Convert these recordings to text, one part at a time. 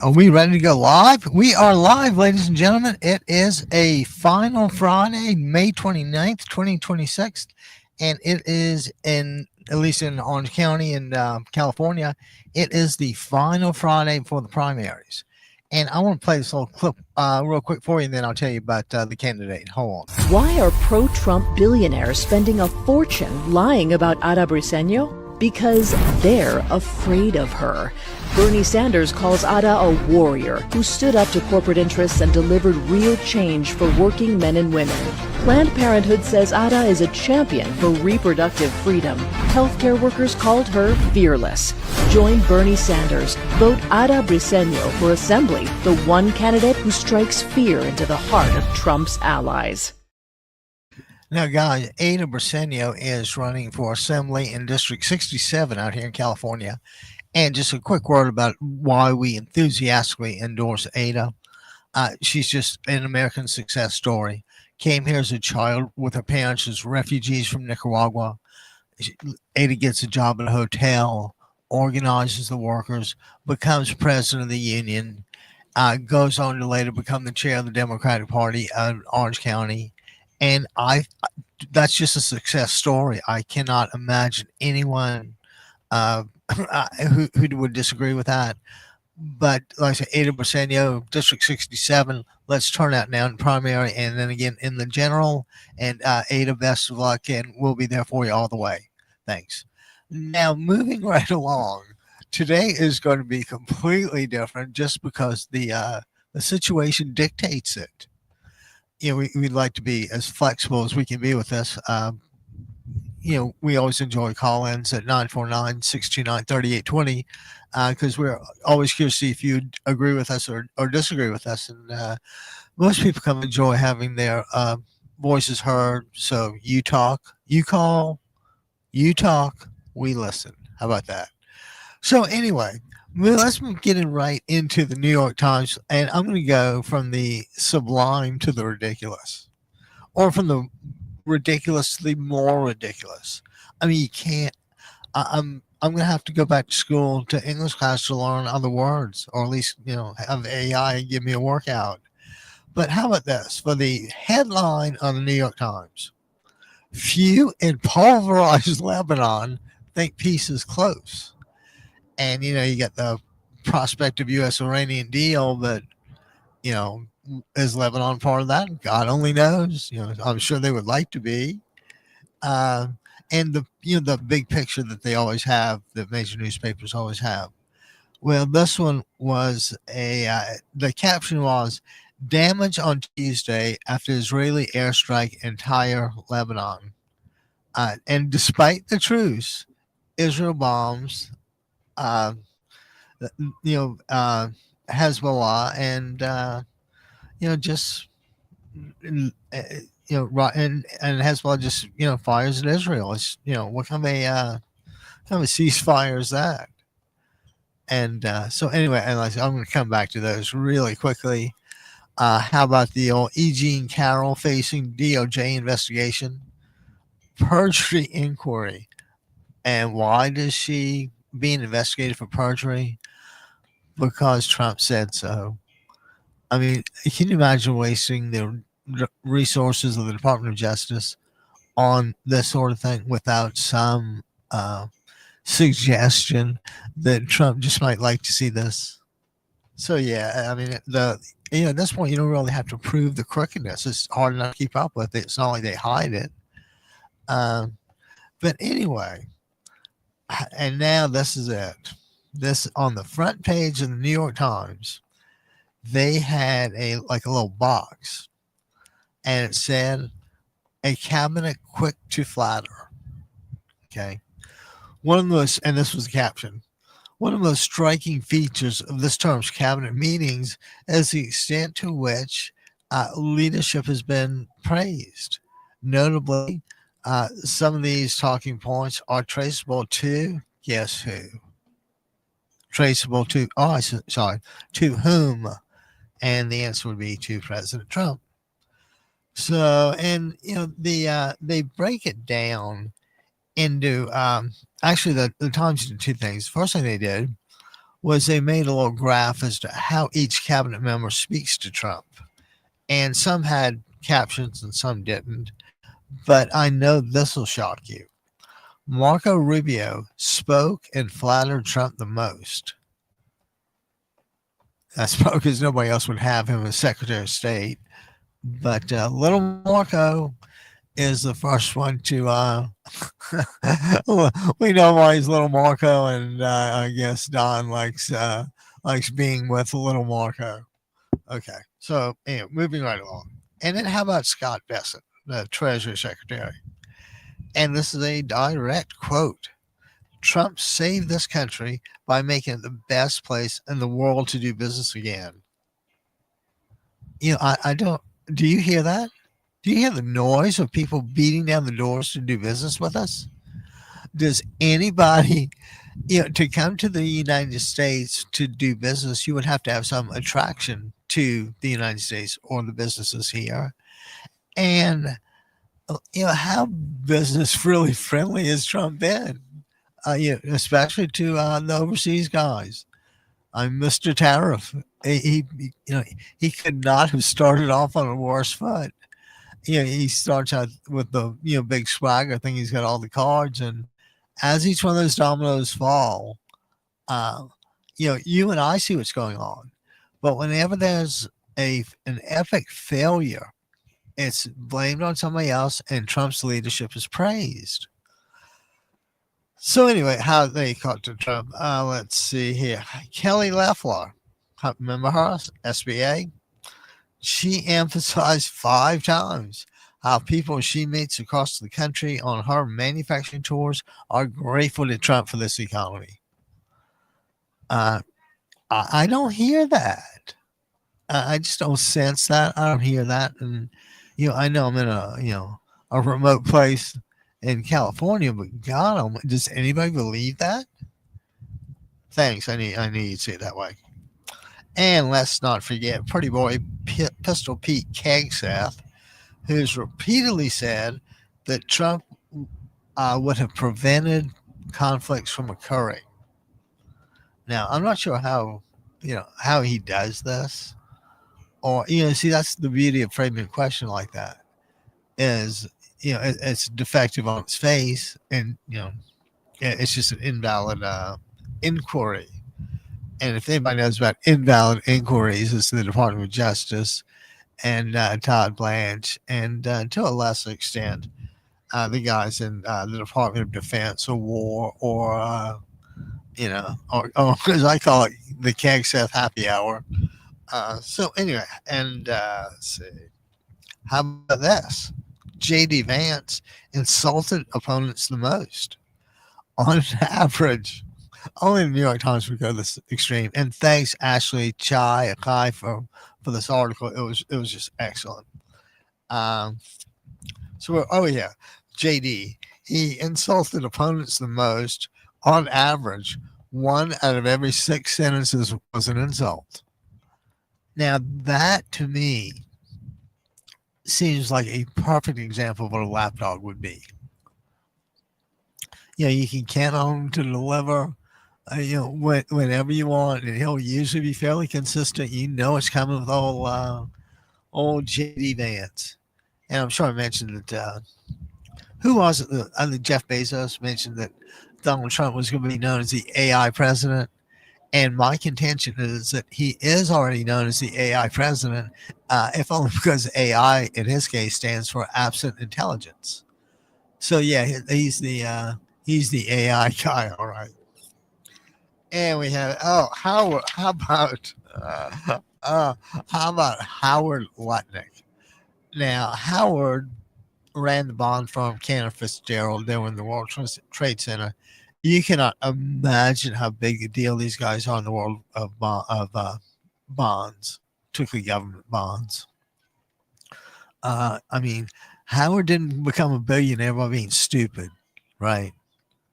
Are we ready to go live? We are live, ladies and gentlemen. It is a final Friday, May 29th, 2026, and it is at least in Orange County in California, it is the final Friday for the primaries. And I want to play this little clip real quick for you, and then I'll tell you about the candidate. Hold on. Why are pro-Trump billionaires spending a fortune lying about Ada Briseño? Because they're afraid of her. Bernie Sanders calls Ada a warrior who stood up to corporate interests and delivered real change for working men and women. Planned Parenthood says Ada is a champion for reproductive freedom. Healthcare workers called her fearless. Join Bernie Sanders. Vote Ada Briseño for Assembly, the one candidate who strikes fear into the heart of Trump's allies. Now, guys, Ada Briseño is running for Assembly in District 67 out here in California. And just a quick word about why we enthusiastically endorse Ada. She's just an American success story. Came here as a child with her parents as refugees from Nicaragua. Ada gets a job at a hotel, organizes the workers, becomes president of the union, goes on to later become the chair of the Democratic Party in Orange County. And that's just a success story. I cannot imagine anyone who would disagree with that. But like I said, Ada Briseño, District 67. Let's turn out now in primary and then again in the general. And Ada, best of luck, and we'll be there for you all the way. Thanks. Now, moving right along, today is going to be completely different just because the situation dictates it. We'd like to be as flexible as we can be with this. We always enjoy call-ins at 949-629-3820 because we're always curious to see if you agree with us or disagree with us. And most people come enjoy having their voices heard. So you talk, you call, you talk, we listen. How about that? So anyway, let's get right into the New York Times, and I'm going to go from the sublime to the ridiculous, or from the ridiculously more ridiculous. I mean, you can't. I'm going to have to go back to school to English class to learn other words, or at least have AI give me a workout. But how about this for the headline on the New York Times? Few in pulverized Lebanon think peace is close. And, you got the prospect of U.S.-Iranian deal, but, is Lebanon part of that? God only knows. I'm sure they would like to be. And the big picture that they always have, that major newspapers always have. Well, this one was the caption was, damage on Tuesday after Israeli airstrike entire Lebanon. And despite the truce, Israel bombs Hezbollah and just right, and Hezbollah just fires at Israel. It's what kind of a ceasefire is that? And so anyway, and I'm going to come back to those really quickly. How about the old E. Jean Carroll facing DOJ investigation, perjury inquiry, and why does she being investigated for perjury? Because Trump said so. I mean, can you imagine wasting the resources of the Department of Justice on this sort of thing without some suggestion that Trump just might like to see this? So yeah, I mean, at this point, you don't really have to prove the crookedness. It's hard enough to keep up with it. It's not like they hide it. But anyway, and now this is it. This on the front page of the New York Times, they had a little box, and it said, "A cabinet quick to flatter." Okay, one of the most, and this was the caption. One of the most striking features of this term's cabinet meetings is the extent to which leadership has been praised. Notably, some of these talking points are traceable to guess who? Traceable to, to whom? And the answer would be to President Trump. So, and they break it down into actually the Times did two things. First thing they did was they made a little graph as to how each cabinet member speaks to Trump. And some had captions and some didn't. But I know this will shock you. Marco Rubio spoke and flattered Trump the most. That's probably because nobody else would have him as Secretary of State. But little Marco is the first one to we know why he's little Marco, and I guess Don likes being with little Marco. Okay, so anyway, moving right along. And then how about Scott Bessent, the Treasury Secretary? And this is a direct quote. Trump saved this country by making it the best place in the world to do business again. I don't, do you hear that? Do you hear the noise of people beating down the doors to do business with us? Does anybody, to come to the United States to do business, you would have to have some attraction to the United States or the businesses here. And, how business really friendly has Trump been? Especially to the overseas guys. I'm Mr. Tariff. He could not have started off on a worse foot. He starts out with the big swag. I think he's got all the cards, and as each one of those dominoes fall, you and I see what's going on. But whenever there's an epic failure, it's blamed on somebody else, and Trump's leadership is praised. So anyway, how they caught to Trump? Let's see here. Kelly Loeffler, remember her? SBA. She emphasized 5 times how people she meets across the country on her manufacturing tours are grateful to Trump for this economy. I don't hear that. I just don't sense that. I don't hear that. And, I know I'm in a remote place in California, but God, does anybody believe that? Thanks. I need to say it that way. And let's not forget Pretty Boy Pistol Pete Hegseth, who's repeatedly said that Trump would have prevented conflicts from occurring. Now, I'm not sure how he does this, or see, that's the beauty of framing a question like that. Is it's defective on its face, and it's just an invalid inquiry. And if anybody knows about invalid inquiries, it's the Department of Justice and Todd Blanche, and to a lesser extent, the guys in the Department of Defense or War, or as I call it, the Hegseth Happy Hour. So anyway, and let's see, how about this? J.D. Vance insulted opponents the most. On average, only the New York Times would go this extreme. And thanks, Ashley Chai Akai, for this article. It was just excellent. JD, he insulted opponents the most. On average, 1 out of every 6 sentences was an insult. Now that to me seems like a perfect example of what a lapdog would be. You can count on him to deliver, whenever you want, and he'll usually be fairly consistent. It's coming with old J.D. Vance. And I'm sure I mentioned that, who was it? I think Jeff Bezos mentioned that Donald Trump was going to be known as the AI president. And my contention is that he is already known as the AI president, if only because AI, in his case, stands for absent intelligence. So yeah, he's the AI guy, all right. And we have Howard. How about Howard Lutnick? Now Howard ran the bond firm Cantor Fitzgerald. They were in the World Trade Center. You cannot imagine how big a deal these guys are in the world of bonds, particularly government bonds. Howard didn't become a billionaire by being stupid, right?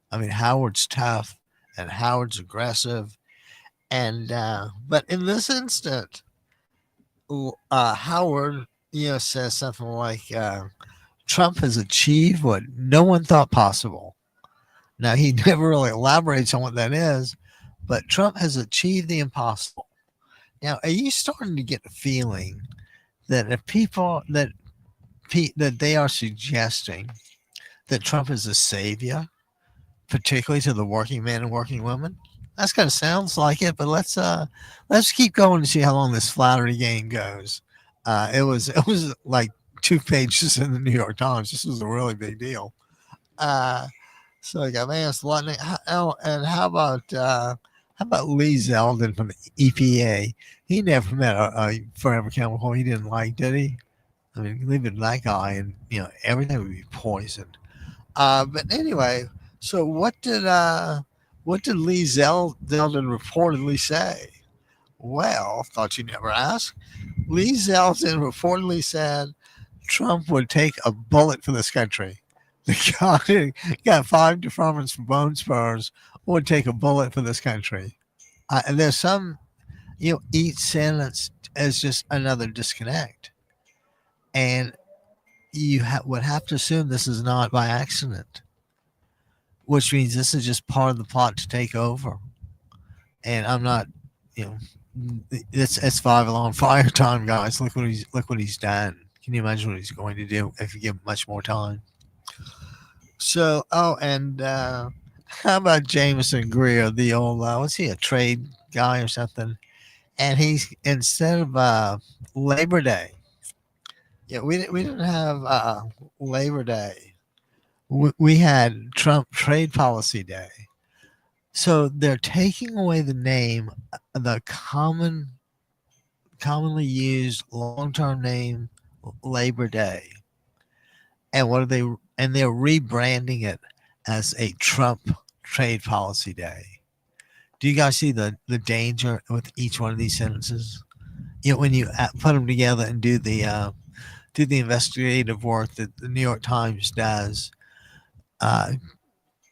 Howard's tough and Howard's aggressive, and but in this instant, Howard, says something like, "Trump has achieved what no one thought possible." Now, he never really elaborates on what that is, but Trump has achieved the impossible. Now, are you starting to get the feeling that if people that they are suggesting that Trump is a savior, particularly to the working man and working woman? That's kind of sounds like it, but let's keep going to see how long this flattery game goes. It was like 2 pages in the New York Times. This was a really big deal. Uh, so I got Vance Lutnick. And how about Lee Zeldin from the EPA? He never met a forever chemical he didn't like, did he? I mean, leave it to that guy, and everything would be poisoned. But anyway, so what did Lee Zeldin reportedly say? Well, thought you'd never ask. Lee Zeldin reportedly said Trump would take a bullet for this country. The guy got 5 deferments for bone spurs, would take a bullet for this country. And there's some, each sentence is just another disconnect. And you would have to assume this is not by accident, which means this is just part of the plot to take over. And I'm not, you know, it's 5 alarm fire time, guys. Look what he's done. Can you imagine what he's going to do if you give him much more time? So, and how about Jameson Greer, the old what's he, a trade guy or something? And he's, instead of Labor Day, we didn't have Labor Day. We had Trump Trade Policy Day. So they're taking away the name, the commonly used long-term name, Labor Day. And they're rebranding it as a Trump Trade Policy Day. Do you guys see the danger with each one of these sentences? When you put them together and do the investigative work that the New York Times does,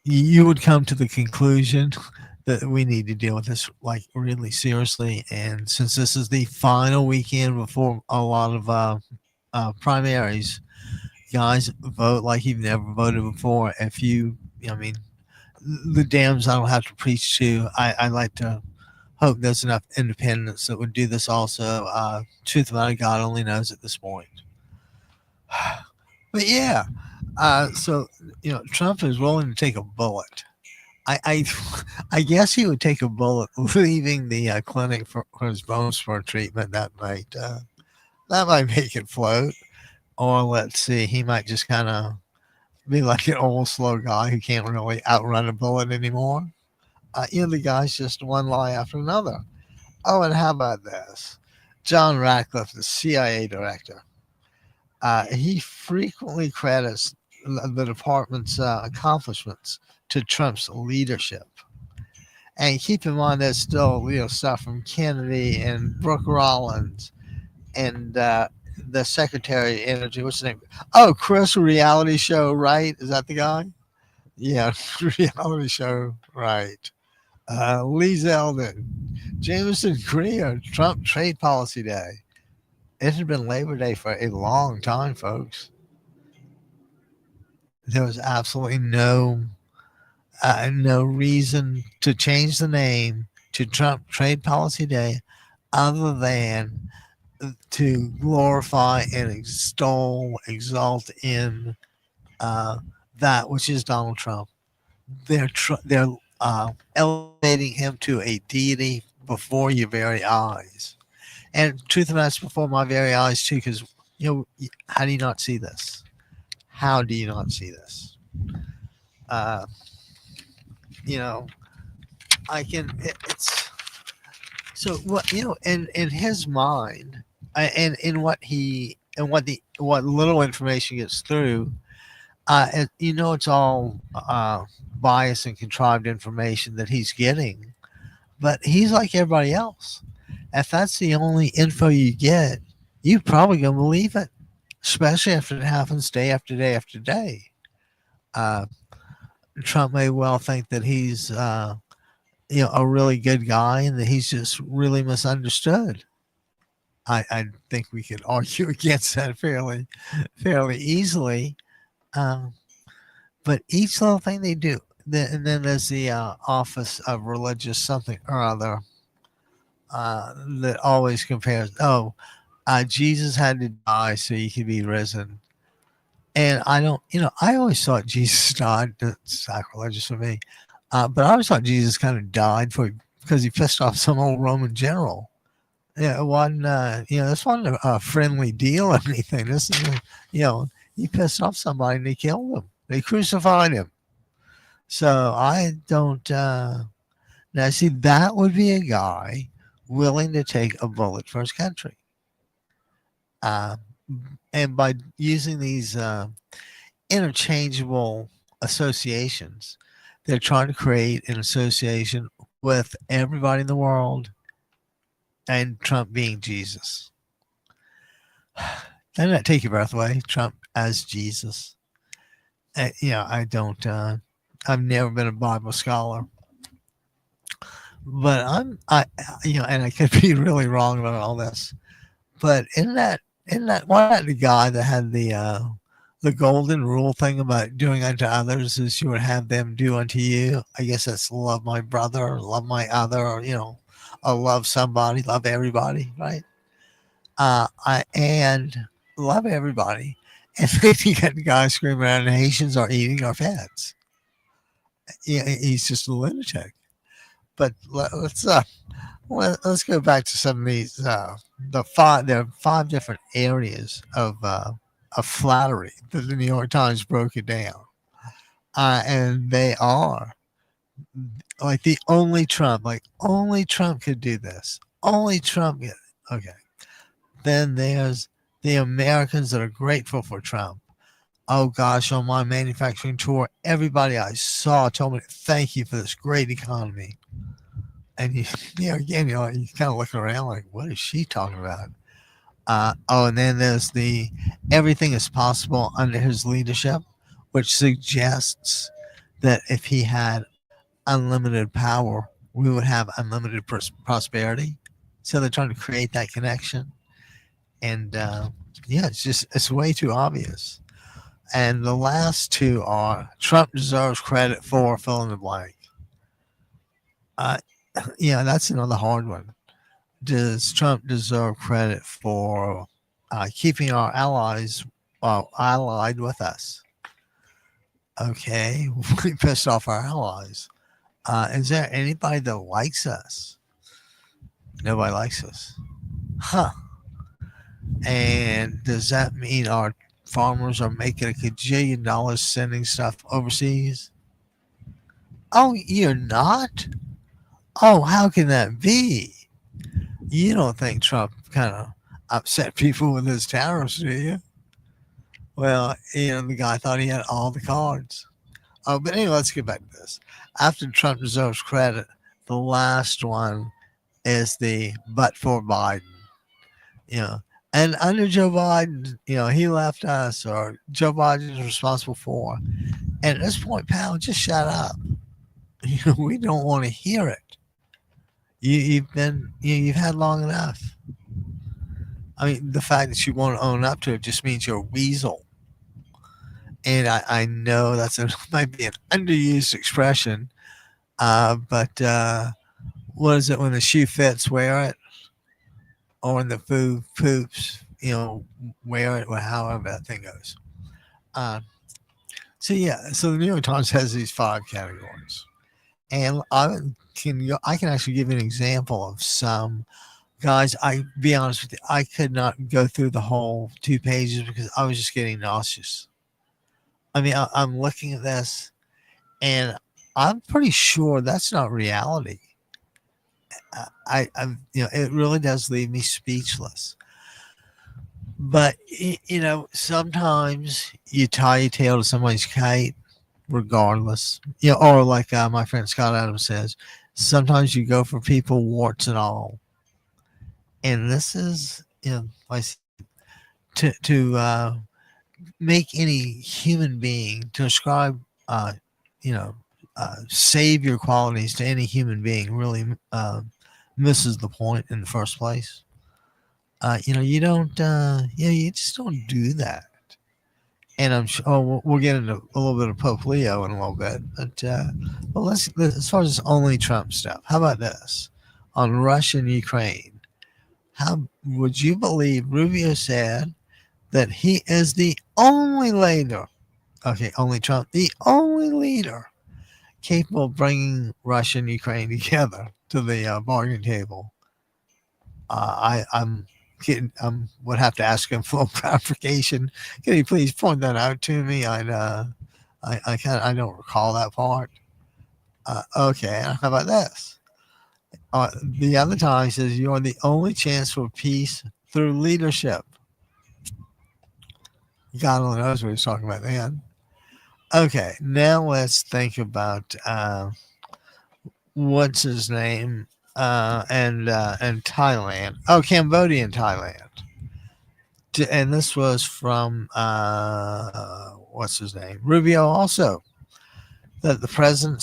you would come to the conclusion that we need to deal with this like really seriously. And since this is the final weekend before a lot of primaries, guys, vote like you've never voted before. The dams I don't have to preach to. I like to hope there's enough independents that would do this also. Truth about God only knows at this point. But yeah, so Trump is willing to take a bullet. I guess he would take a bullet leaving the clinic for his bone spur treatment. That might make it float. Or let's see, he might just kind of be like an old slow guy who can't really outrun a bullet anymore. The guy's just one lie after another. Oh, and how about this? John Ratcliffe, the CIA director. He frequently credits the department's accomplishments to Trump's leadership. And keep in mind, there's still stuff from Kennedy and Brooke Rollins and the Secretary of Energy. What's his name? Oh, Chris, Reality Show, right? Is that the guy? Yeah, Reality Show, right. Lee Zeldin, Jameson Greer, Trump Trade Policy Day. It had been Labor Day for a long time, folks. There was absolutely no reason to change the name to Trump Trade Policy Day other than to glorify and exalt in that which is Donald Trump. They're elevating him to a deity before your very eyes. And truth of that's before my very eyes too, because how do you not see this? How do you not see this? I can. It's so what in his mind, and in what little information gets through. It's all biased and contrived information that he's getting, but he's like everybody else. If that's the only info you get, you're probably gonna believe it, especially after it happens day after day after day. Trump may well think that he's a really good guy and that he's just really misunderstood. I think we could argue against that fairly easily. But each little thing they do, and then there's the Office of Religious something or other that always compares. Oh, Jesus had to die so he could be risen. And I don't, I always thought Jesus died. That's sacrilegious for me. But I always thought Jesus kind of died because he pissed off some old Roman general. Yeah, it wasn't, this wasn't a friendly deal or anything. This is, he pissed off somebody and they killed him. They crucified him. So I don't, now see, that would be a guy willing to take a bullet for his country. Uh, and by using these interchangeable associations, they're trying to create an association with everybody in the world and Trump being Jesus. Doesn't that take your breath away? Trump as Jesus. I don't, I've never been a Bible scholar, but and I could be really wrong about all this, but why not the guy that had the golden rule thing about doing unto others as you would have them do unto you? I guess that's love my brother, love my other, or, love somebody, love everybody, right? And love everybody. And then you get the guy screaming out, Haitians are eating our feds. Yeah, he's just a lunatic. But let's go back to some of these. There are 5 different areas of flattery that the New York Times broke it down, and they are like only Trump could do this. Only Trump. Okay. Then there's the Americans that are grateful for Trump. Oh gosh, on my manufacturing tour, everybody I saw told me thank you for this great economy. And you kind of looking around like, what is she talking about? And then there's the everything is possible under his leadership, which suggests that if he had unlimited power, we would have unlimited prosperity. So they're trying to create that connection. And it's way too obvious. And the last 2 are Trump deserves credit for fill in the blank. That's another hard one. Does Trump deserve credit for keeping our allies allied with us? Okay, we pissed off our allies. Is there anybody that likes us? Nobody likes us. Huh. And does that mean our farmers are making $1 gajillion sending stuff overseas? Oh, you're not? Oh, how can that be? You don't think Trump kind of upset people with his tariffs, do you? Well, the guy thought he had all the cards. Oh, but anyway, let's get back to this. After Trump deserves credit, the last one is the but for Biden. And under Joe Biden, he left us, or Joe Biden is responsible for. And at this point, pal, just shut up. We don't want to hear it. You've had long enough. I mean, the fact that you won't own up to it just means you're a weasel. And I know might be an underused expression, but what is it? When the shoe fits, wear it. Or when the food poops, wear it, or however that thing goes. So the New York Times has these 5 categories, and I can actually give you an example of some guys. I be honest with you, I could not go through the whole 2 pages because I was just getting nauseous. I mean, I'm looking at this, and I'm pretty sure that's not reality. It really does leave me speechless. But sometimes you tie your tail to somebody's kite, regardless. Or like my friend Scott Adams says, sometimes you go for people, warts and all. And this is, to make any human being, to ascribe, savior qualities to any human being really misses the point in the first place. You don't, you just don't do that. And I'm sure we'll get into a little bit of Pope Leo in a little bit. But well, as far as only Trump stuff, how about this on Russia and Ukraine? How would you believe Rubio said that he is the only leader? Okay, only Trump, the only leader capable of bringing Russia and Ukraine together to the bargaining table. I'm kidding. Would have to ask him for clarification. Can you please point that out to me? I don't recall that part. Okay, how about this? The other time he says you are the only chance for peace through leadership. God only knows what he's talking about then. Okay, now let's think about what's his name and Thailand. Oh, Cambodia and Thailand. And this was from what's his name, Rubio. Also, that the president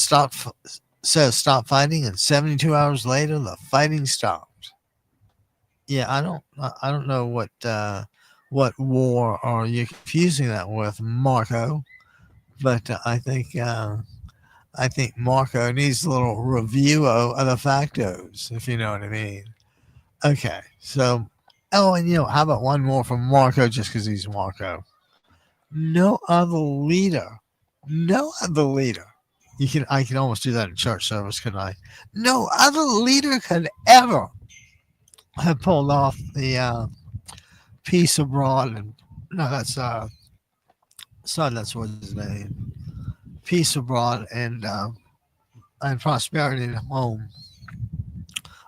says stop fighting, and 72 hours later the fighting stopped. Yeah, I don't know what war are you confusing that with, Marco? But I think Marco needs a little review of the factos, if you know what I mean. Okay, so and how about one more from Marco, just because he's Marco? No other leader, no other leader. I can almost do that in church service, couldn't I? No other leader could ever have pulled off the peace abroad, and no, that's son. That's what's his name. Peace abroad and prosperity at home.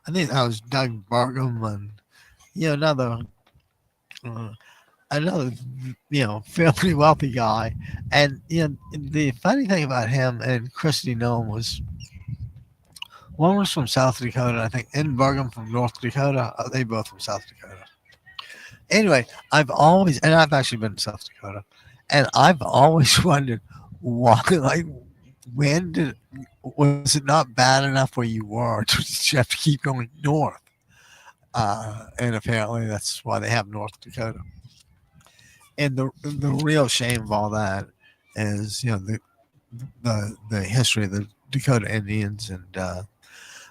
I think that was Doug Burgum and another uh, another fairly wealthy guy. And the funny thing about him and Christy Nome was one was from South Dakota, I think, and Burgum from North Dakota. They both from South Dakota. Anyway, I've actually been to South Dakota, and I've always wondered why, like, was it not bad enough where you were to you have to keep going north? And apparently that's why they have North Dakota. And the real shame of all that is the history of the Dakota Indians and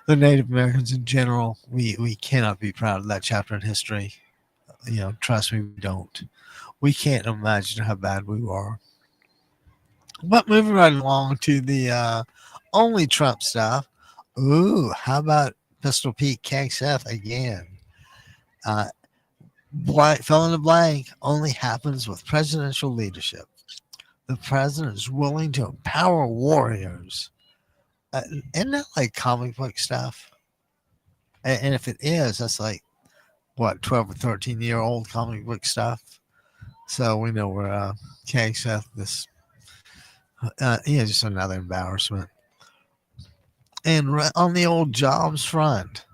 the Native Americans in general. We cannot be proud of that chapter in history. Trust me, we don't. We can't imagine how bad we were. But moving right along to the only Trump stuff. Ooh, how about Pistol Pete Kegseth again? Fill in the blank only happens with presidential leadership. The president is willing to empower warriors. Isn't that like comic book stuff? And if it is, that's like, what, 12 or 13-year-old comic book stuff? So we know where Kegseth, this, just another embarrassment. And on the old jobs front,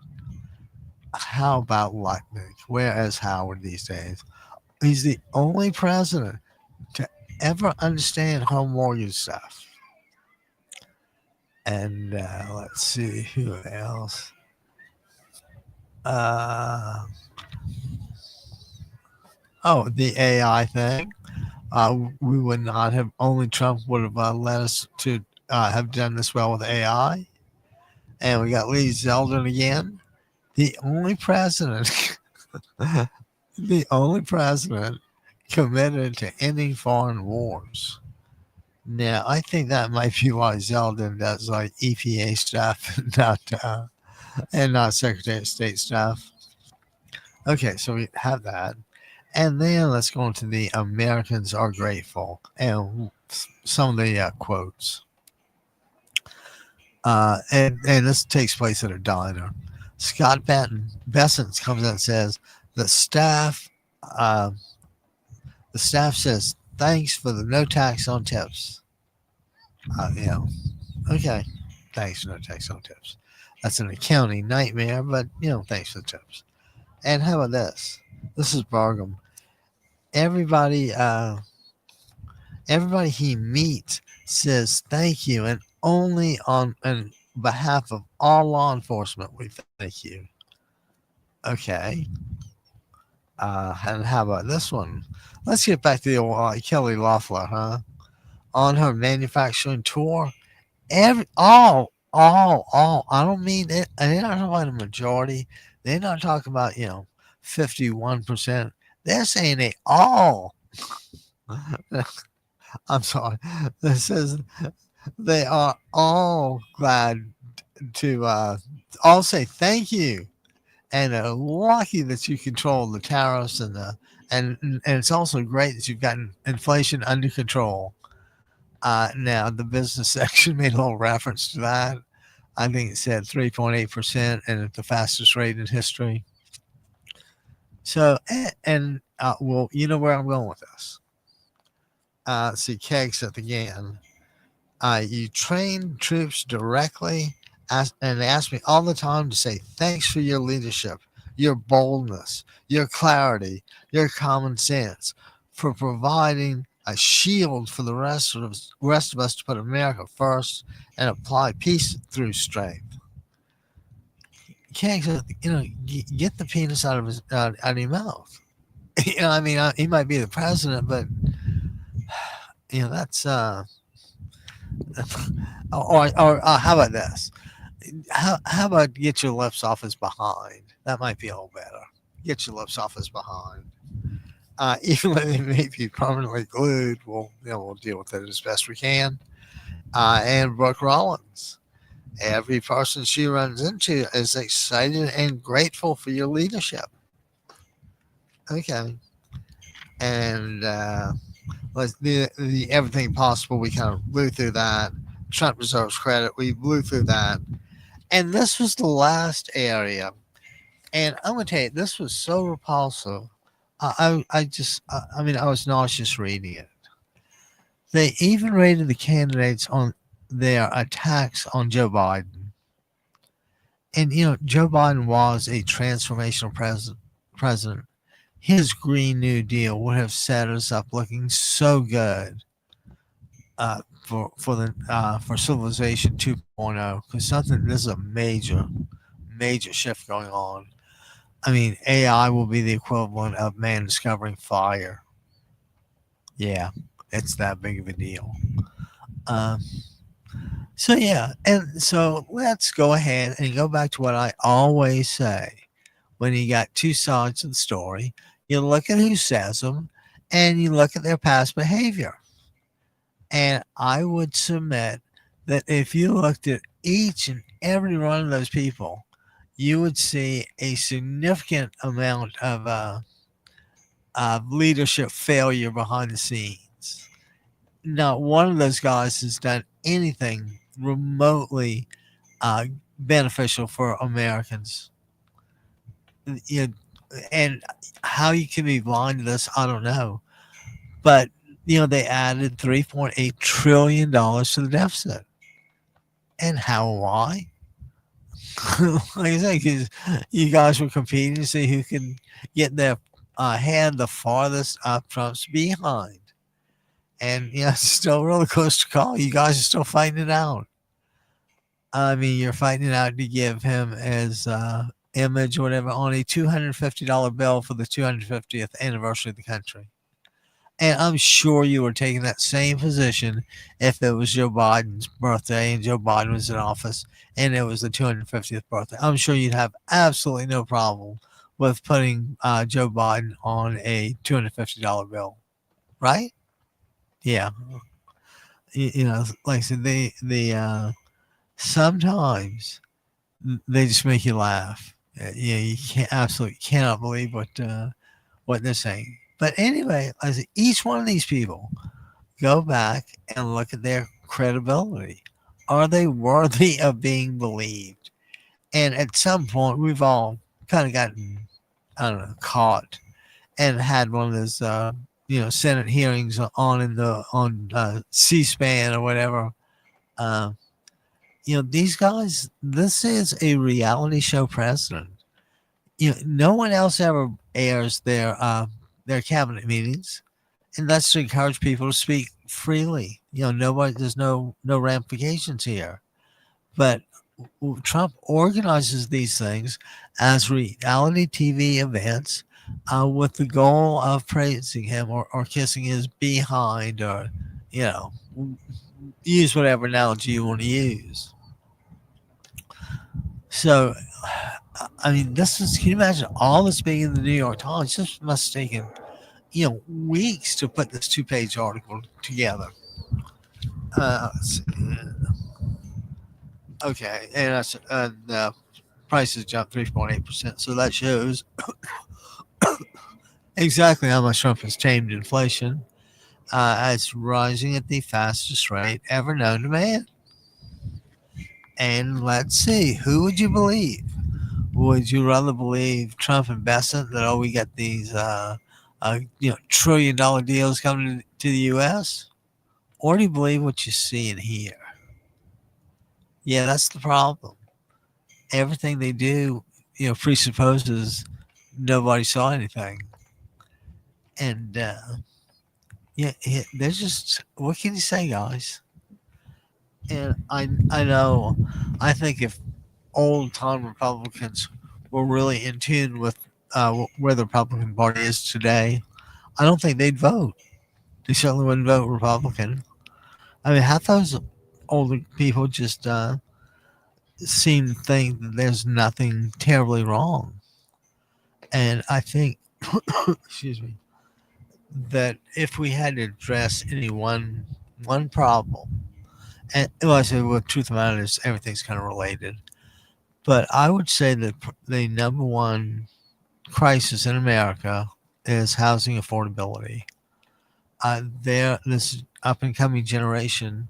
how about Lutnick? Where is Howard these days? He's the only president to ever understand home mortgage stuff. And let's see who else. The AI thing. We would not have, only Trump would have led us to have done this well with AI. And we got Lee Zeldin again. The only president committed to ending foreign wars. Now, I think that might be why Zeldin does like EPA stuff and not Secretary of State stuff. Okay, so we have that. And then let's go into the Americans are grateful and some of the quotes. And this takes place at a diner. Scott Bessent comes out and says the staff says thanks for the no tax on tips. Okay, thanks for no tax on tips. That's an accounting nightmare, but thanks for the tips. And how about this? This is Bargum. Everybody he meets says thank you, and only on behalf of all law enforcement we thank you. Okay. And how about this one? Let's get back to the old Kelly Loeffler, huh? On her manufacturing tour, all. I don't mean it. And they're not talking about a majority. They're not talking about 51%. They're saying they all. I'm sorry. This says they are all glad to all say thank you, and are lucky that you control the tariffs and it's also great that you've gotten inflation under control. Now the business section made a little reference to that. I think it said 3.8% and at the fastest rate in history. So well, you know where I'm going with this. See, Kegs at the end. You train troops directly, and they ask me all the time to say thanks for your leadership, your boldness, your clarity, your common sense, for providing a shield for the rest of us to put America first and apply peace through strength. Kegs, get the penis out of your mouth. I mean, he might be the president, but that's or how about this? How about get your lips off his behind? That might be a little better. Get your lips off his behind. Even though they may be permanently glued, we'll deal with it as best we can. And Brooke Rollins. Every person she runs into is excited and grateful for your leadership. Okay. And let's the everything possible. We kind of blew through that. Trump deserves credit. We blew through that. And this was the last area. And I'm going to tell you, this was so repulsive. I mean, I was nauseous reading it. They even rated the candidates on their attacks on Joe Biden. And, Joe Biden was a transformational president. His Green New Deal would have set us up looking so good for Civilization 2.0, because this is a major shift going on. I mean, AI will be the equivalent of man discovering fire. Yeah, it's that big of a deal. So yeah, and so let's go ahead and go back to what I always say. When you got two sides of the story, you look at who says them, and you look at their past behavior. And I would submit that if you looked at each and every one of those people, you would see a significant amount of leadership failure behind the scenes. Not one of those guys has done anything remotely beneficial for Americans. And how you can be blind to this, I don't know. But they added $3.8 trillion to the deficit. And how and why? Like I said, because you guys were competing to see who can get their hand the farthest up Trump's behind. And it's still a roller coaster call. You guys are still fighting it out. I mean, you're fighting it out to give him as image or whatever on a $250 bill for the 250th anniversary of the country. And I'm sure you were taking that same position if it was Joe Biden's birthday and Joe Biden was in office and it was the 250th birthday. I'm sure you'd have absolutely no problem with putting Joe Biden on a $250 bill, right? Yeah. Like I said, they sometimes they just make you laugh. You absolutely cannot believe what they're saying. But anyway, I say each one of these people, go back and look at their credibility. Are they worthy of being believed? And at some point, we've all kind of gotten, I don't know, caught and had one of those, Senate hearings on C-SPAN or whatever. These guys, this is a reality show president. No one else ever airs their cabinet meetings, and that's to encourage people to speak freely. There's no ramifications here. But Trump organizes these things as reality TV events with the goal of praising him or kissing his behind, or you know, use whatever analogy you want to use. So, I mean, this is, can you imagine all this being in the New York Times? This must have taken, weeks to put this 2-page article together. Let's see. Okay, and prices jumped 3.8%. So that shows exactly how much Trump has tamed inflation. It's rising at the fastest rate ever known to man. And let's see, who would you believe? Would you rather believe Trump and Bessent that we got these $1 trillion deals coming to the U.S., or do you believe what you see and hear? Yeah, that's the problem. Everything they do, presupposes nobody saw anything, and there's just, what can you say, guys? And I know, I think if old time Republicans were really in tune with where the Republican Party is today, I don't think they'd vote. They certainly wouldn't vote Republican. I mean, half those older people just seem to think that there's nothing terribly wrong. And I think, excuse me, that if we had to address any one problem, and well, I say, well, truth of the matter is everything's kind of related, but I would say that the number one crisis in America is housing affordability. This up and coming generation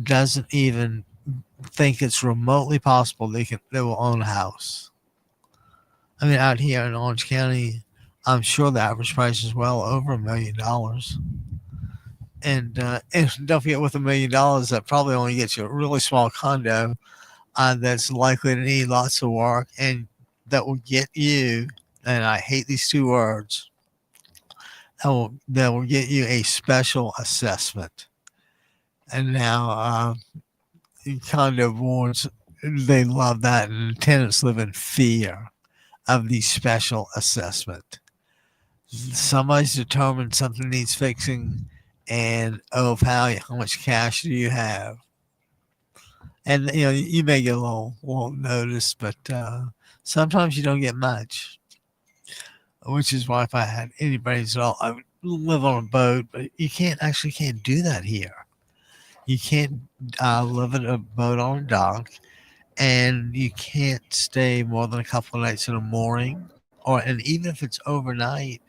doesn't even think it's remotely possible they will own a house. I mean, out here in Orange County, I'm sure the average price is well over $1 million. And don't forget, with $1 million, that probably only gets you a really small condo that's likely to need lots of work, and that will get you, and I hate these two words, that will get you a special assessment. And now condo boards, they love that, and tenants live in fear of the special assessment. Somebody's determined something needs fixing, and how much cash do you have? And you may get a little notice, but sometimes you don't get much. Which is why, if I had any brains at all, I would live on a boat. But you can't do that here. You can't live in a boat on a dock, and you can't stay more than a couple of nights in a mooring, and even if it's overnight,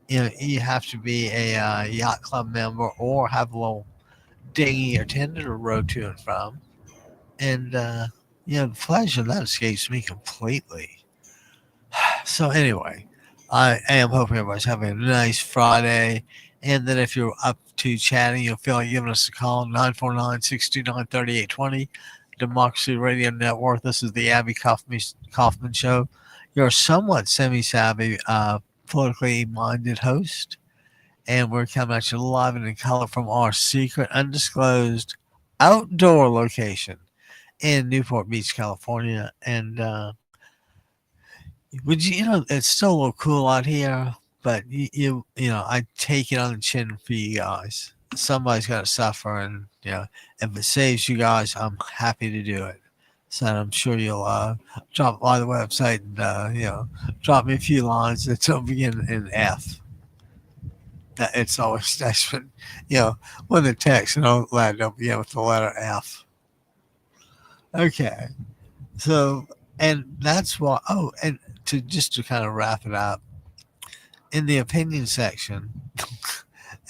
you have to be a yacht club member or have a little dinghy or tender to row to and from. And the pleasure of that escapes me completely. So anyway, I am hoping everybody's having a nice Friday, and that if you're up to chatting, you'll feel like giving us a call, 949-629-3820, Democracy Radio Network. This is the Abby Kaufman Show, your somewhat semi-savvy, politically minded host. And we're coming at you live and in color from our secret, undisclosed outdoor location in Newport Beach, California. And it's still a little cool out here, but I take it on the chin for you guys. Somebody's got to suffer, and if it saves you guys, I'm happy to do it. So I'm sure you'll drop by the website and drop me a few lines that don't begin in F. It's always nice when when the text don't begin with the letter F. Okay, so, and that's why. Oh, and to kind of wrap it up, in the opinion section,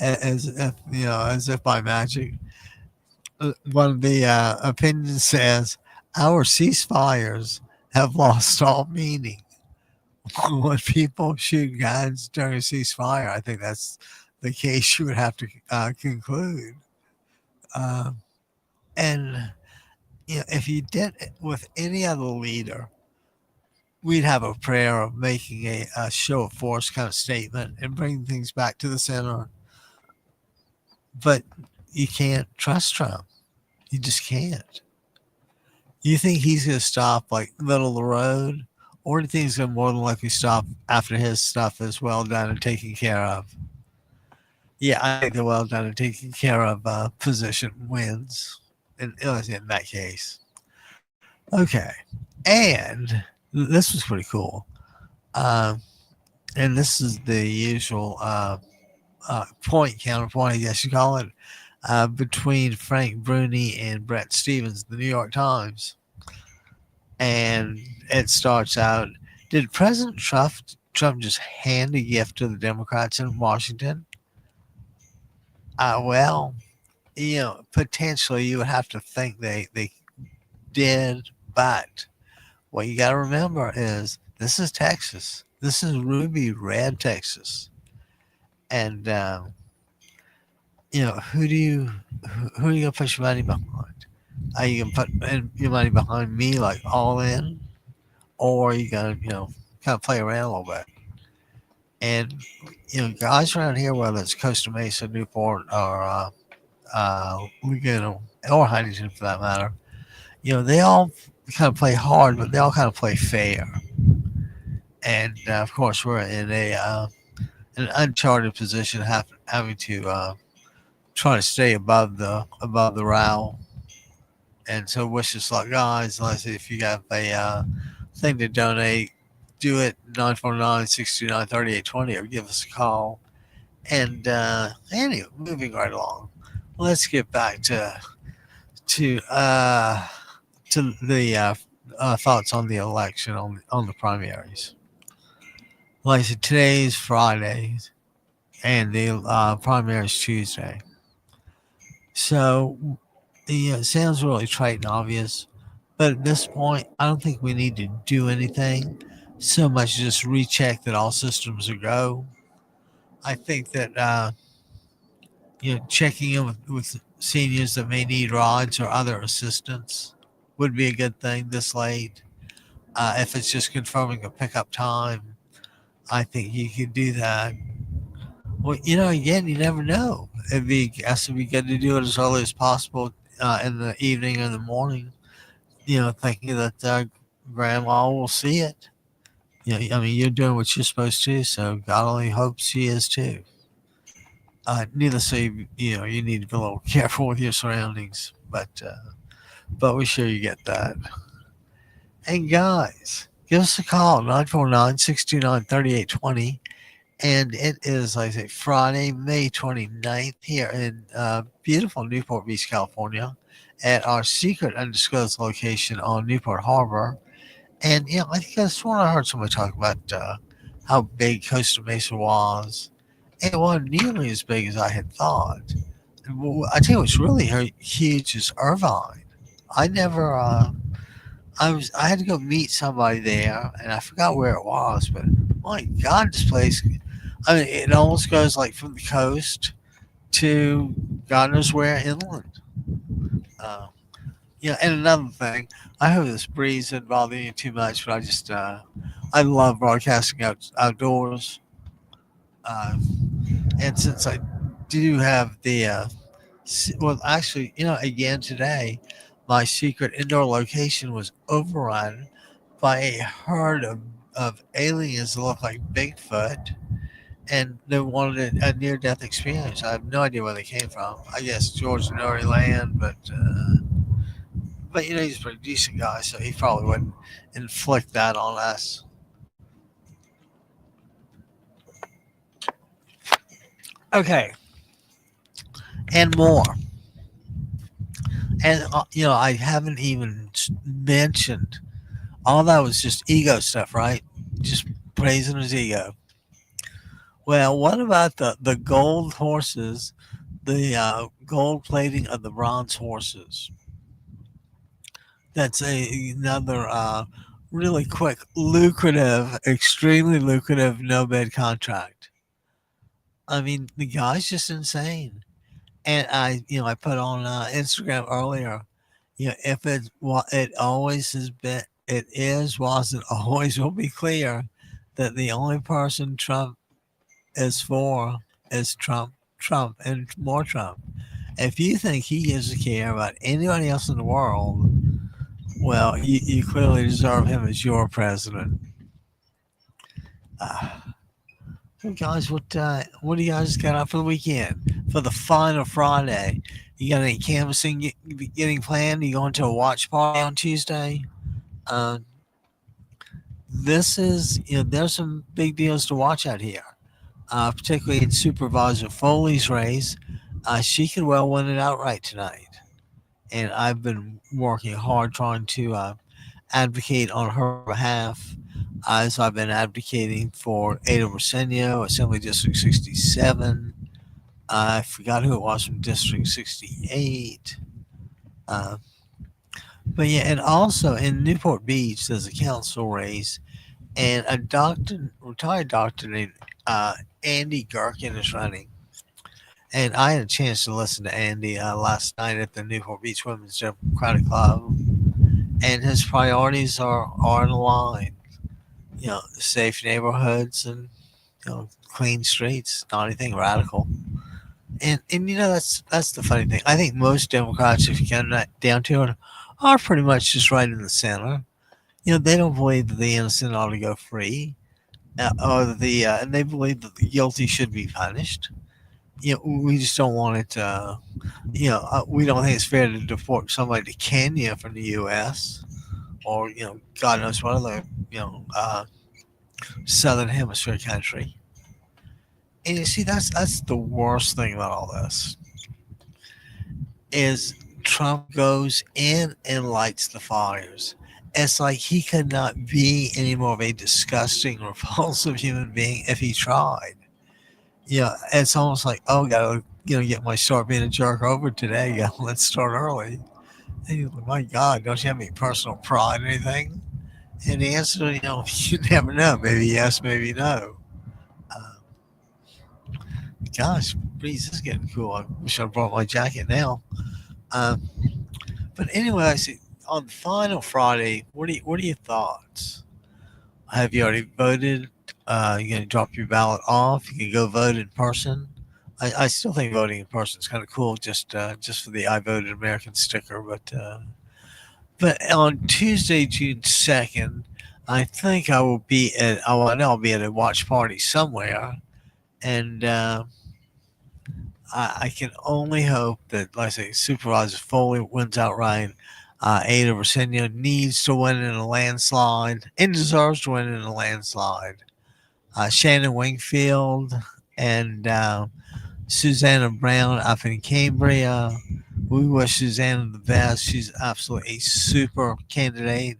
as if by magic, one of the opinions says, "Our ceasefires have lost all meaning." When people shoot guns during a ceasefire, I think that's the case you would have to conclude. And if you did it with any other leader, we'd have a prayer of making a show of force kind of statement and bringing things back to the center. But you can't trust Trump. You just can't. You think he's going to stop like middle of the road, or do you think he's going to more than likely stop after his stuff is well done and taken care of? Yeah, I think the well done and taken care of position wins in that case. Okay. And this was pretty cool. Um, and this is the usual point counterpoint, I guess you call it, between Frank Bruni and Brett Stevens, the New York Times. And it starts out: did President Trump just hand a gift to the Democrats in Washington? Well, potentially you would have to think they did, but what you got to remember is this is Texas. This is ruby red Texas, and who are you gonna put your money behind? Are you gonna put your money behind me like all in, or are you gonna kind of play around a little bit? And guys around here, whether it's Costa Mesa, Newport, or Laguna, or Huntington for that matter, they all kind of play hard, but they all kind of play fair. And of course, we're in an uncharted position, having to try to stay above the row. And so, wish us luck, guys. Unless if you got a thing to donate, do it 949-629-3820 or give us a call. And anyway, moving right along, let's get back to the thoughts on the election, on the primaries. Like I said, today's Friday, and the primary is Tuesday. So it sounds really trite and obvious, but at this point, I don't think we need to do anything so much as just recheck that all systems are go. I think that checking in with seniors that may need rides or other assistance would be a good thing this late. If it's just confirming a pickup time, I think you could do that. Well, again, you never know. It'd be good to do it as early as possible in the evening or the morning. Thinking that grandma will see it. I mean, you're doing what you're supposed to, so God only hopes she is too. Needless to say, you need to be a little careful with your surroundings, but we're sure you get that. And guys, give us a call, 949-629-3820. And it is, like I say, Friday, May 29th here in beautiful Newport Beach, California, at our secret undisclosed location on Newport Harbor. And, I think I sworn I heard somebody talk about how big Costa Mesa was. It wasn't nearly as big as I had thought. I tell you what's really huge is Irvine. I never, I had to go meet somebody there, and I forgot where it was, but my God, this place, I mean, it almost goes like from the coast to God knows where inland. And another thing, I hope this breeze didn't bother you too much, but I love broadcasting outdoors. And since I do have well, actually, again today, my secret indoor location was overrun by a herd of aliens that look like Bigfoot, and they wanted a near-death experience. I have no idea where they came from. I guess George Nori land, but he's a pretty decent guy, so he probably wouldn't inflict that on us. Okay, and more. And I haven't even mentioned all that was just ego stuff, right? Just praising his ego. Well, what about the gold horses, the gold plating of the bronze horses? That's another really quick, lucrative, extremely lucrative no bid contract. I mean, the guy's just insane. And I put on Instagram earlier, if it always has been, it is, was, and always will be clear that the only person Trump is for is Trump, and more Trump. If you think he gives a care about anybody else in the world, well, you clearly deserve him as your president. Uh, so guys, what do you guys got up for the weekend for the final Friday? You got any canvassing getting planned? You going to a watch party on Tuesday? Uh, this is there's some big deals to watch out here, particularly in Supervisor Foley's race. She could well win it outright tonight, and I've been working hard trying to advocate on her behalf, as I've been advocating for Ada Rosenio, Assembly District 67. I forgot who it was from District 68. Uh, but yeah, and also in Newport Beach, there's a council race, and a retired doctor named Andy Gherkin is running. And I had a chance to listen to Andy last night at the Newport Beach Women's Democratic Club, and his priorities are in line. Safe neighborhoods and clean streets, not anything radical. And that's the funny thing. I think most Democrats, if you get down to it, are pretty much just right in the center. They don't believe that the innocent ought to go free, and they believe that the guilty should be punished. We just don't want it. We don't think it's fair to deport somebody to Kenya from the U.S. or God knows what other Southern Hemisphere country. And you see, that's the worst thing about all this is Trump goes in and lights the fires. It's like he could not be any more of a disgusting, repulsive human being if he tried. It's almost like, oh, gotta get my start being a jerk over today. Yeah, let's start early. And you're like, my God, don't you have any personal pride or anything? And the answer, you never know. Maybe yes, maybe no. Uh, Gosh, breeze is getting cool. I wish I brought my jacket now. Um, but anyway, I see on final Friday. What are your thoughts? Have you already voted? You gonna drop your ballot off? You can go vote in person. I still think voting in person is kind of cool, just for the I voted American sticker. But on Tuesday, June 2nd, I think I will be at. Oh, I know I'll be at a watch party somewhere, and I can only hope that, like I say, Supervisor Foley wins outright. Ada Rosenio needs to win in a landslide and deserves to win in a landslide. Shannon Wingfield and Susanna Brown up in Cambria. We wish Susanna the best. She's absolutely a super candidate.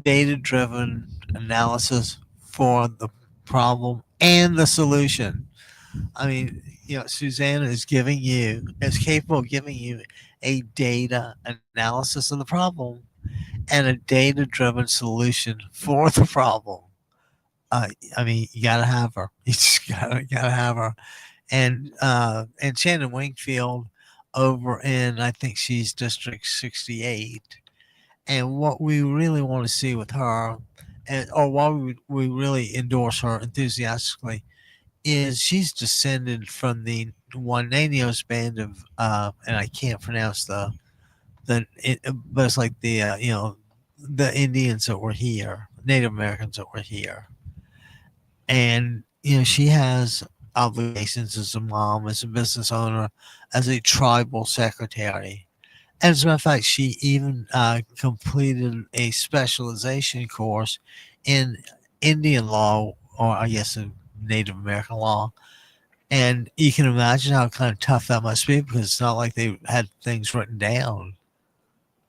Data driven analysis for the problem and the solution. I mean, Susanna is capable of giving you a data analysis of the problem and a data driven solution for the problem. I mean, you gotta have her. You just gotta have her. And Shannon Wingfield over in, I think she's District 68. And what we really want to see with her, or why we really endorse her enthusiastically, is she's descended from the Juaneños band of, and I can't pronounce but it's like the Indians that were here, Native Americans that were here, and she has obligations as a mom, as a business owner, as a tribal secretary. And as a matter of fact, she even completed a specialization course in Indian law, or I guess Native American law. And you can imagine how kind of tough that must be, because it's not like they had things written down.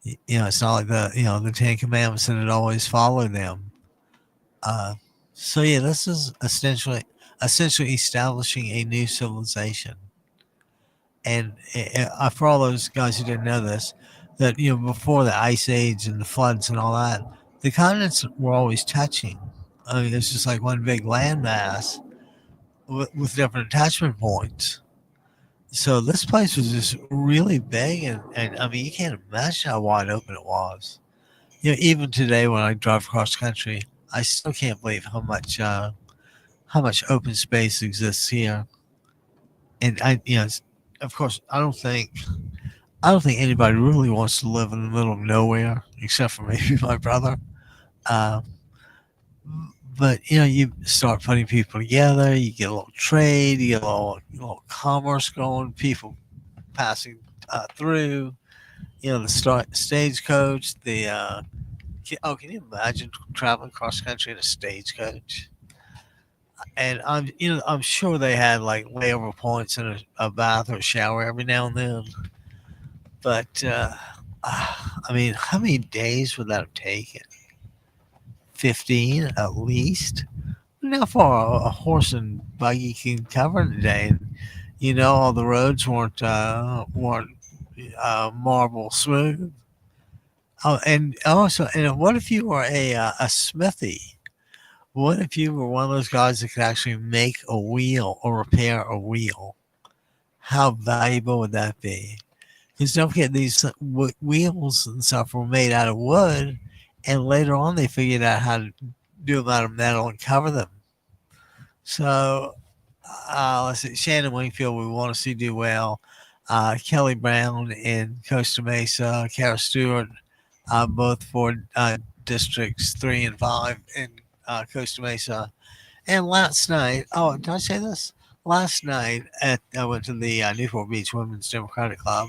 It's not like the Ten Commandments and it always followed them. So yeah, this is essentially establishing a new civilization. And for all those guys who didn't know this, that before the ice age and the floods and all that, the continents were always touching. I mean, it's just like one big landmass with different attachment points. So this place was just really big, and I mean, you can't imagine how wide open it was. Even today when I drive cross country, I still can't believe how much open space exists here. And of course, I don't think anybody really wants to live in the middle of nowhere, except for maybe my brother. Uh, But you start putting people together. You get a little trade. You get a little commerce going. People passing through. The stagecoach. Can you imagine traveling cross country in a stagecoach? And I'm sure they had like layover points and a bath or a shower every now and then. But I mean, how many days would that have taken? 15 at least. Now, far a horse and buggy can cover in a day, and all the roads weren't marble smooth. Oh, and also, and what if you were a smithy? What if you were one of those guys that could actually make a wheel or repair a wheel? How valuable would that be? Because don't forget, these wheels and stuff were made out of wood, and later on they figured out how to do them out of metal and cover them. So let's see, Shannon Wingfield, we want to see do well. Kelly Brown in Costa Mesa, Kara Stewart, both for districts 3 and 5 in Costa Mesa. And last night, did I say this? Last night I went to the Newport Beach Women's Democratic Club,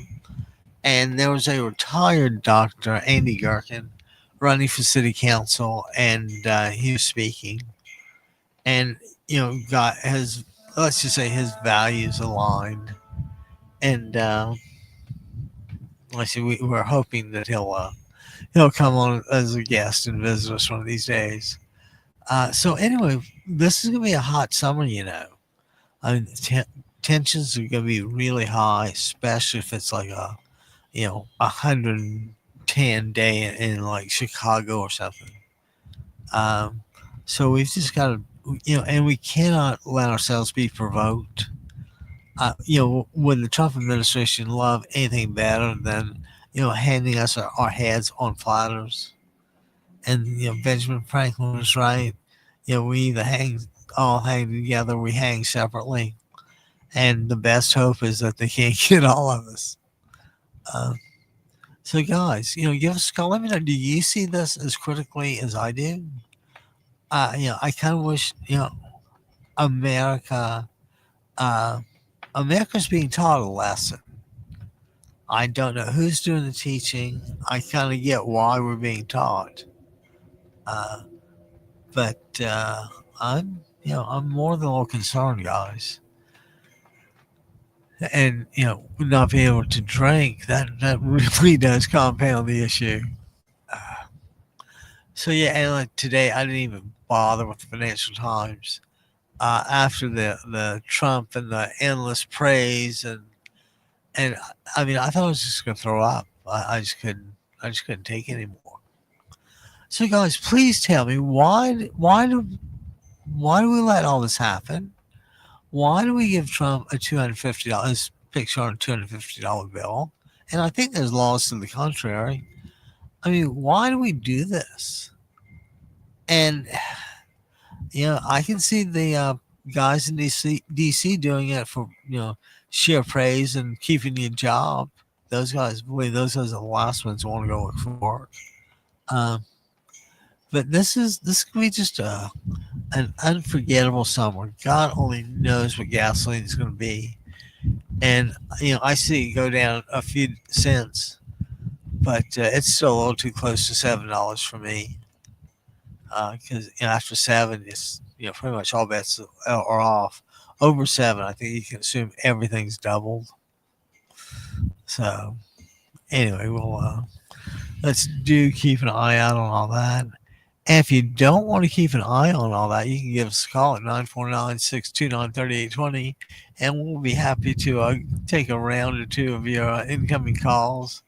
and there was a retired doctor, Andy Gherkin, running for city council, and he was speaking. And got his, let's just say, his values aligned. And let's see, we're hoping that he'll come on as a guest and visit us one of these days. So anyway, this is gonna be a hot summer. I mean, tensions are gonna be really high, especially if it's like a 110 day in like Chicago or something. So we've just got to, and we cannot let ourselves be provoked. When the Trump administration loved anything better than, handing us our heads on platters. And, Benjamin Franklin was right. We either all hang together, we hang separately. And the best hope is that they can't get all of us. So guys, give us a call. Let me know, do you see this as critically as I do? I kind of wish, America, America's being taught a lesson. I don't know who's doing the teaching. I kind of get why we're being taught. But I'm more than a little concerned, guys. And, not being able to drink, that really does compound the issue. So yeah, and today I didn't even bother with the Financial Times after the Trump and the endless praise, and I mean, I thought I was just gonna throw up. I just couldn't take it anymore. So guys, please tell me why do we let all this happen? Why do we give Trump a $250 picture on a $250 bill? And I think there's laws to the contrary. I mean, why do we do this? And I can see the guys in DC doing it for sheer praise and keeping your job. Those guys, believe those are the last ones who want to go look for work. But this could be just an unforgettable summer. God only knows what gasoline is going to be, and I see it go down a few cents, but it's still a little too close to $7 for me. Because after 7, it's pretty much all bets are off. Over 7, I think you can assume everything's doubled. So anyway, let's keep an eye out on all that. And if you don't want to keep an eye on all that, you can give us a call at 949-629-3820, and we'll be happy to take a round or two of your incoming calls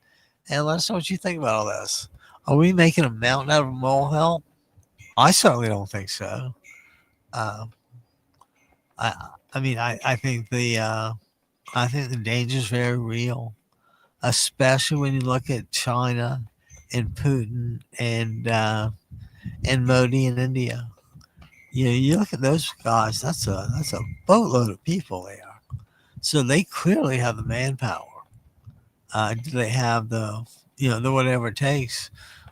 and let us know what you think about all this. Are we making a mountain out of a molehill? I certainly don't think so. I think the danger is very real, especially when you look at China and Putin and Modi in India. You look at those guys. That's a boatload of people there. So they clearly have the manpower. Do they have the whatever it takes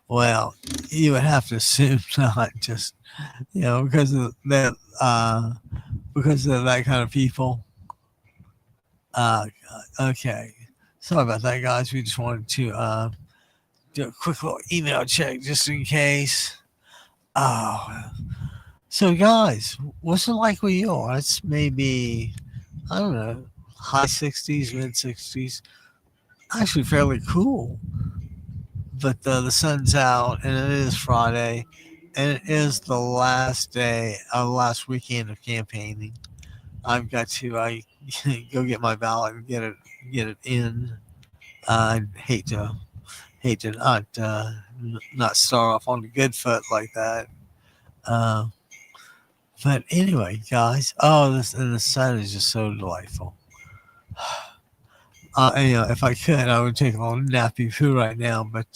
Well, you would have to assume not, just because of that, because of that kind of people. Uh, okay, sorry about that, guys. We just wanted to do a quick little email check just in case. Oh, so guys, what's it like where you are? It's maybe, I don't know, high 60s, mid 60s. Actually, fairly cool. But the sun's out, and it is Friday, and it is the last day, last weekend of campaigning. I've got to go get my ballot and get it in. I hate to not start off on the good foot like that. Uh, but anyway, guys, this and the sun is just so delightful. If I could, I would take a little nappy poo right now, but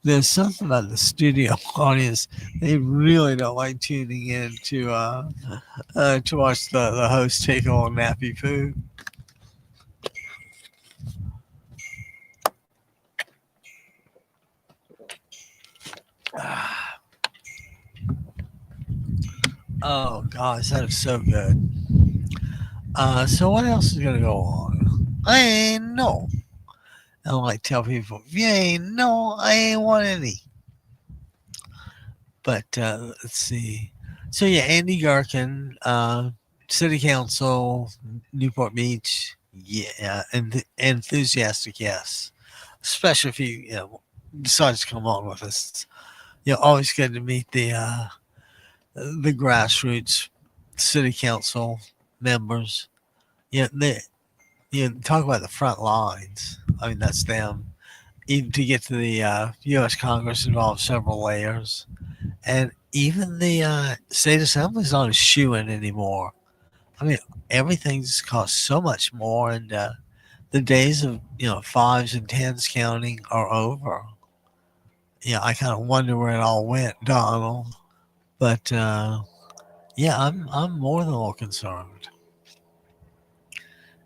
there's something about the studio audience. They really don't like tuning in to watch the host take a little nappy poo. Oh gosh, that is so good. So what else is gonna go on? I ain't know. I don't like tell people if you ain't know, I ain't want any. But let's see. So yeah, Andy Garkin, City Council, Newport Beach. Yeah, and enthusiastic, yes. Especially if decide to come on with us. Always good to meet the grassroots city council members. They talk about the front lines. I mean, that's them. Even to get to the U.S. Congress involves several layers, and even the state assembly is not a shoe in anymore. I mean, everything just costs so much more, and the days of fives and tens counting are over. Yeah, I kind of wonder where it all went, Donald. But yeah, I'm more than a little concerned.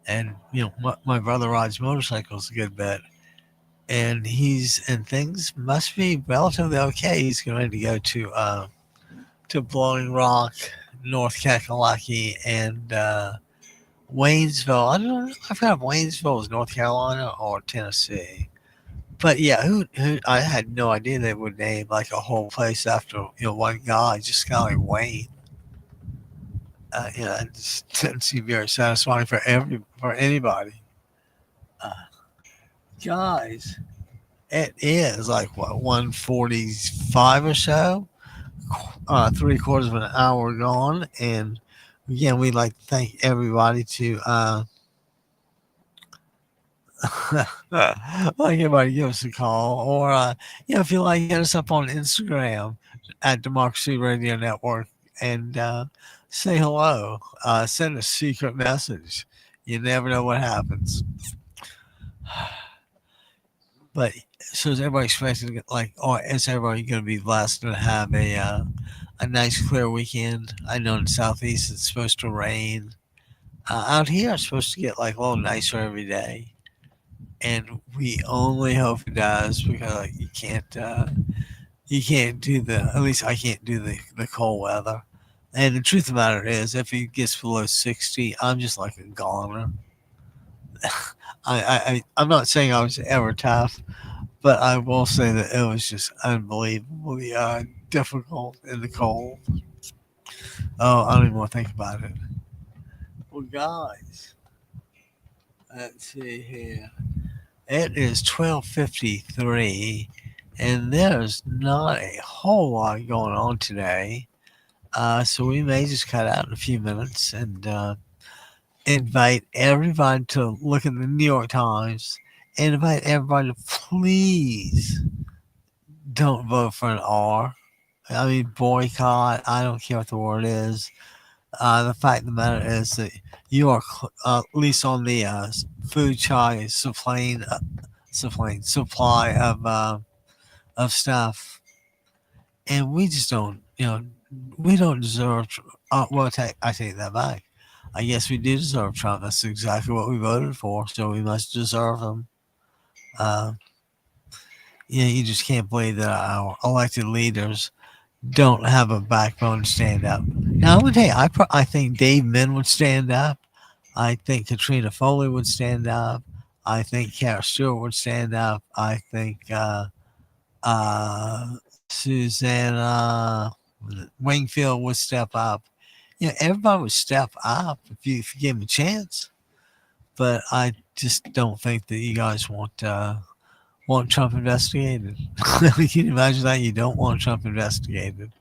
And my brother rides motorcycles a good bit, and things must be relatively okay. He's going to go to Blowing Rock, North Kakalaki, and Waynesville. I don't know. I forgot if Waynesville was North Carolina or Tennessee. But yeah, who I had no idea they would name like a whole place after one guy, just kind of like Wayne. It just doesn't seem very satisfying for anybody. Uh, Guys, it is like what 1:45 or so. 3/4 of an hour gone, and again, we'd like to thank everybody to like everybody give us a call, or if you like, hit us up on Instagram at Democracy Radio Network and say hello. Send a secret message. You never know what happens. But so is everybody expecting to get or is everybody going to be blessed to have a nice clear weekend? I know in the southeast it's supposed to rain. Out here it's supposed to get like a little nicer every day, and we only hope it does because you can't do at least I can't do the cold weather. And the truth of the matter is, if it gets below 60, I'm just like a goner. I'm not saying I was ever tough, but I will say that it was just unbelievably difficult in the cold. Oh, I don't even want to think about it. Well, guys, let's see here. It is 12:53, and there's not a whole lot going on today. So we may just cut out in a few minutes and invite everybody to look at the New York Times and invite everybody to please don't vote for an R. I mean, boycott. I don't care what the word is. The fact of the matter is that you are at least on the food chain supply of stuff, and we just don't. We don't deserve. I take that back. I guess we do deserve Trump. That's exactly what we voted for, so we must deserve him. Uh, You just can't believe that our elected leaders don't have a backbone to stand up. Now, I would tell you, I think Dave Min would stand up. I think Katrina Foley would stand up. I think Kara Stewart would stand up. I think Susanna Wingfield would step up. Everybody would step up if you give them a chance. But I just don't think that you guys want Trump investigated. Can you imagine that? You don't want Trump investigated.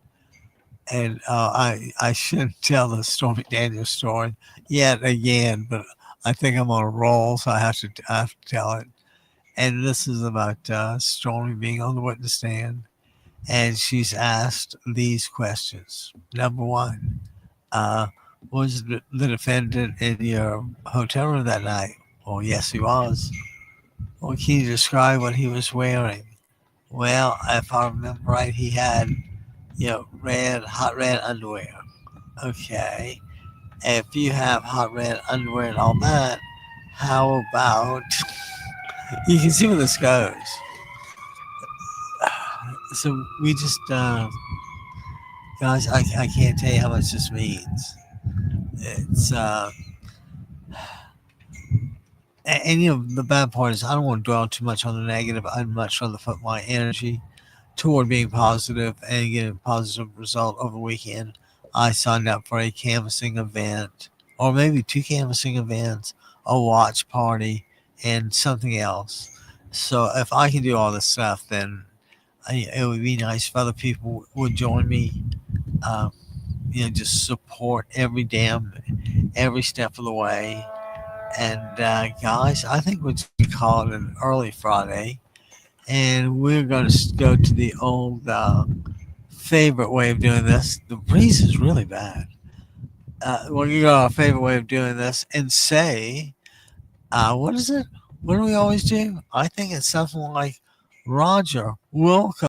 And I shouldn't tell the Stormy Daniels story yet again, but I think I'm on a roll, so I have to tell it. And this is about Stormy being on the witness stand, and she's asked these questions. Number one, was the defendant in your hotel room that night? Well, yes, he was. Well, can you describe what he was wearing? Well, if I remember right, he had, hot red underwear. Okay. If you have hot red underwear and all that, how about you can see where this goes. So we just, guys, I can't tell you how much this means. It's, and the bad part is I don't want to dwell too much on the negative. I'd much rather put my energy toward being positive and getting a positive result over the weekend. I signed up for a canvassing event, or maybe 2 canvassing events, a watch party, and something else. So if I can do all this stuff, then it would be nice if other people would join me. Um, just support every step of the way. And guys, I think we're just gonna call it an early Friday, and we're going to go to the old favorite way of doing this. The breeze is really bad. We're going to go to our favorite way of doing this and say, what is it? What do we always do? I think it's something like Roger, welcome.